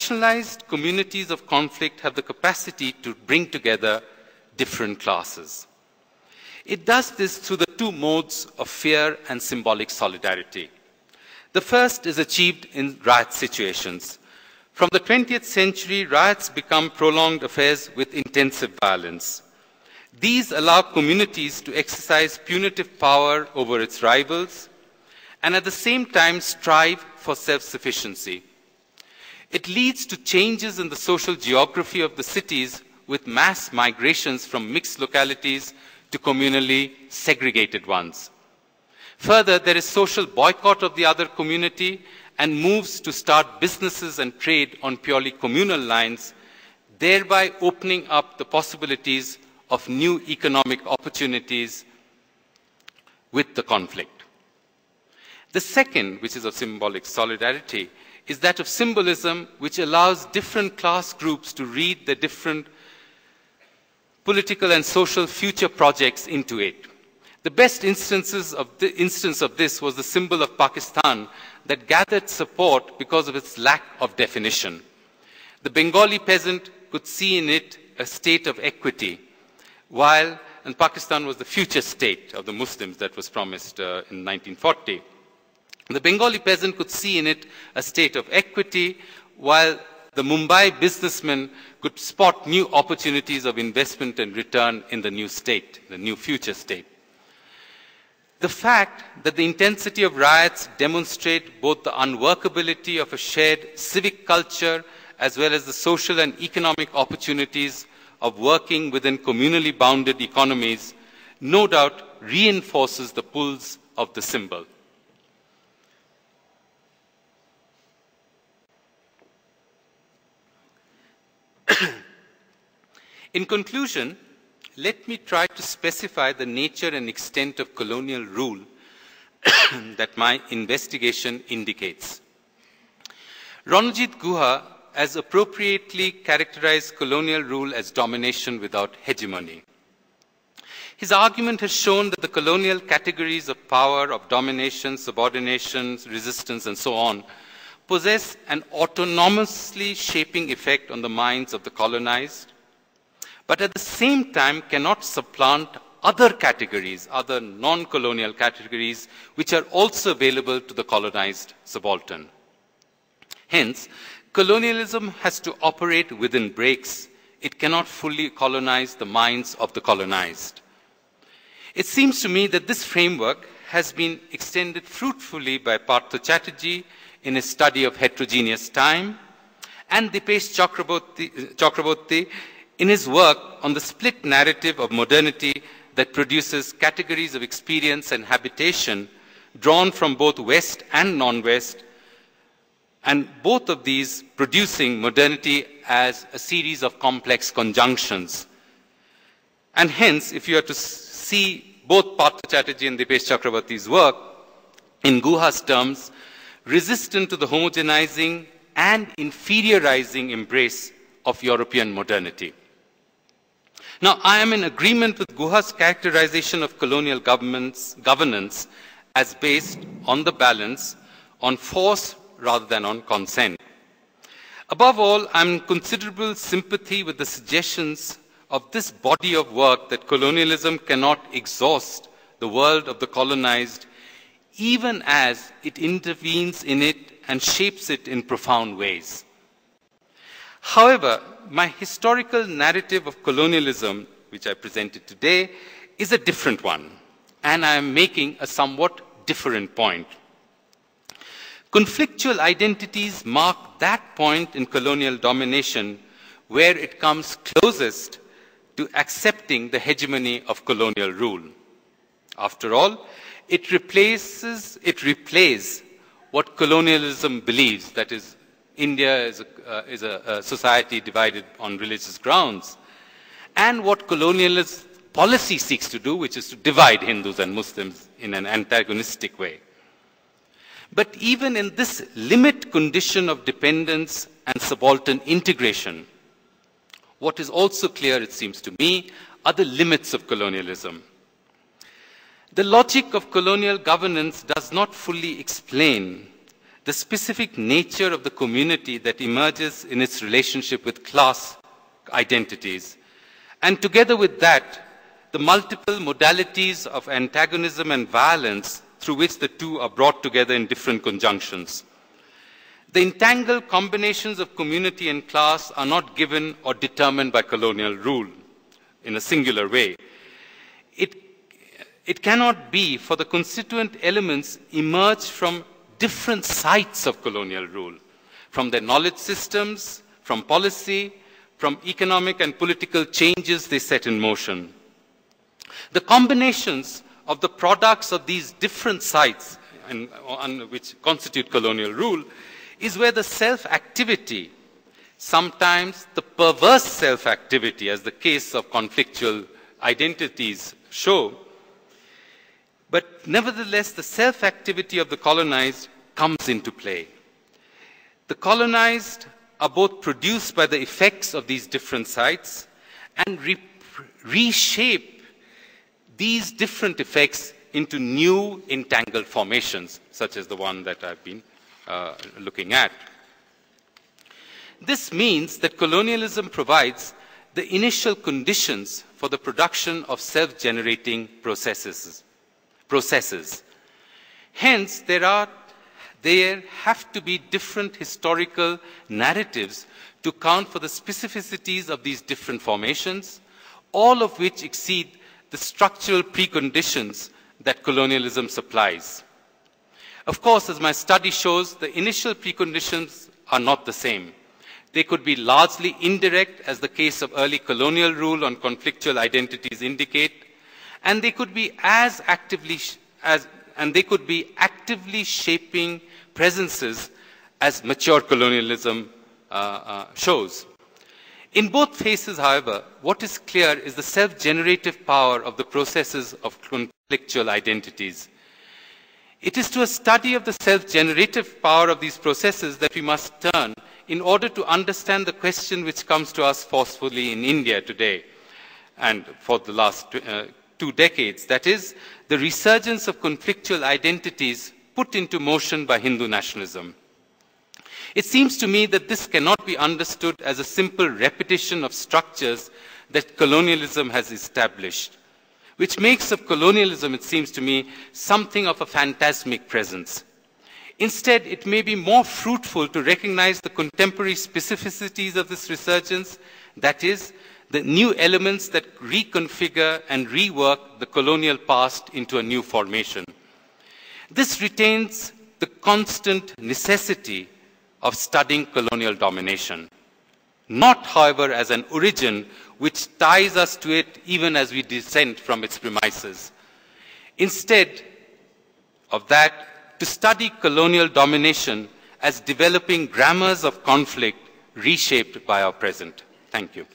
Nationalized communities of conflict have the capacity to bring together different classes. It does this through the two modes of fear and symbolic solidarity. The first is achieved in riot situations. From the 20th century, riots become prolonged affairs with intensive violence. These allow communities to exercise punitive power over its rivals and at the same time strive for self-sufficiency. It leads to changes in the social geography of the cities with mass migrations from mixed localities to communally segregated ones. Further, there is social boycott of the other community and moves to start businesses and trade on purely communal lines, thereby opening up the possibilities of new economic opportunities with the conflict. The second, which is of symbolic solidarity, is that of symbolism, which allows different class groups to read the different political and social future projects into it. The best instance of this was the symbol of Pakistan that gathered support because of its lack of definition. The Bengali peasant could see in it a state of equity, and Pakistan was the future state of the Muslims that was promised in 1940. The Bengali peasant could see in it a state of equity, while the Mumbai businessman could spot new opportunities of investment and return in the new state, the new future state. The fact that the intensity of riots demonstrate both the unworkability of a shared civic culture as well as the social and economic opportunities of working within communally bounded economies no doubt reinforces the pulls of the symbol. In conclusion, let me try to specify the nature and extent of colonial rule that my investigation indicates. Ranajit Guha has appropriately characterized colonial rule as domination without hegemony. His argument has shown that the colonial categories of power, of domination, subordination, resistance, and so on, possess an autonomously shaping effect on the minds of the colonized, but at the same time cannot supplant other categories, other non-colonial categories, which are also available to the colonized subaltern. Hence, colonialism has to operate within breaks. It cannot fully colonize the minds of the colonized. It seems to me that this framework has been extended fruitfully by Partha Chatterjee in his study of heterogeneous time, and Dipesh Chakraborty in his work on the split narrative of modernity that produces categories of experience and habitation drawn from both West and non-West, and both of these producing modernity as a series of complex conjunctions. And hence, if you are to see both Partha Chatterjee and Dipesh Chakraborty's work, in Guha's terms, resistant to the homogenizing and inferiorizing embrace of European modernity. Now, I am in agreement with Guha's characterization of colonial governance as based on the balance on force rather than on consent. Above all, I am in considerable sympathy with the suggestions of this body of work that colonialism cannot exhaust the world of the colonized, even as it intervenes in it and shapes it in profound ways. However, my historical narrative of colonialism, which I presented today, is a different one, and I am making a somewhat different point. Conflictual identities mark that point in colonial domination where it comes closest to accepting the hegemony of colonial rule. After all, it replays what colonialism believes, that is, India is a society divided on religious grounds, and what colonialist policy seeks to do, which is to divide Hindus and Muslims in an antagonistic way. But even in this limit condition of dependence and subaltern integration, what is also clear, it seems to me, are the limits of colonialism. The logic of colonial governance does not fully explain the specific nature of the community that emerges in its relationship with class identities, and together with that, the multiple modalities of antagonism and violence through which the two are brought together in different conjunctions. The entangled combinations of community and class are not given or determined by colonial rule in a singular way. It cannot be, for the constituent elements emerge from different sites of colonial rule, from their knowledge systems, from policy, from economic and political changes they set in motion. The combinations of the products of these different sites which constitute colonial rule is where the self-activity, sometimes the perverse self-activity, as the case of conflictual identities show, but nevertheless the self-activity of the colonized comes into play. The colonized are both produced by the effects of these different sites and reshape these different effects into new entangled formations, such as the one that I've been looking at. This means that colonialism provides the initial conditions for the production of self-generating processes. Hence, there have to be different historical narratives to account for the specificities of these different formations, all of which exceed the structural preconditions that colonialism supplies. Of course, as my study shows, the initial preconditions are not the same. They could be largely indirect, as the case of early colonial rule on conflictual identities indicate, and they could be actively shaping presences as mature colonialism shows. In both phases, however, what is clear is the self-generative power of the processes of conflictual identities. It is to a study of the self-generative power of these processes that we must turn in order to understand the question which comes to us forcefully in India today and for the last 2 decades, that is, the resurgence of conflictual identities put into motion by Hindu nationalism. It seems to me that this cannot be understood as a simple repetition of structures that colonialism has established, which makes of colonialism, it seems to me, something of a phantasmic presence. Instead, it may be more fruitful to recognize the contemporary specificities of this resurgence, that is, the new elements that reconfigure and rework the colonial past into a new formation. This retains the constant necessity of studying colonial domination, not, however, as an origin which ties us to it even as we dissent from its premises. Instead of that, to study colonial domination as developing grammars of conflict reshaped by our present. Thank you.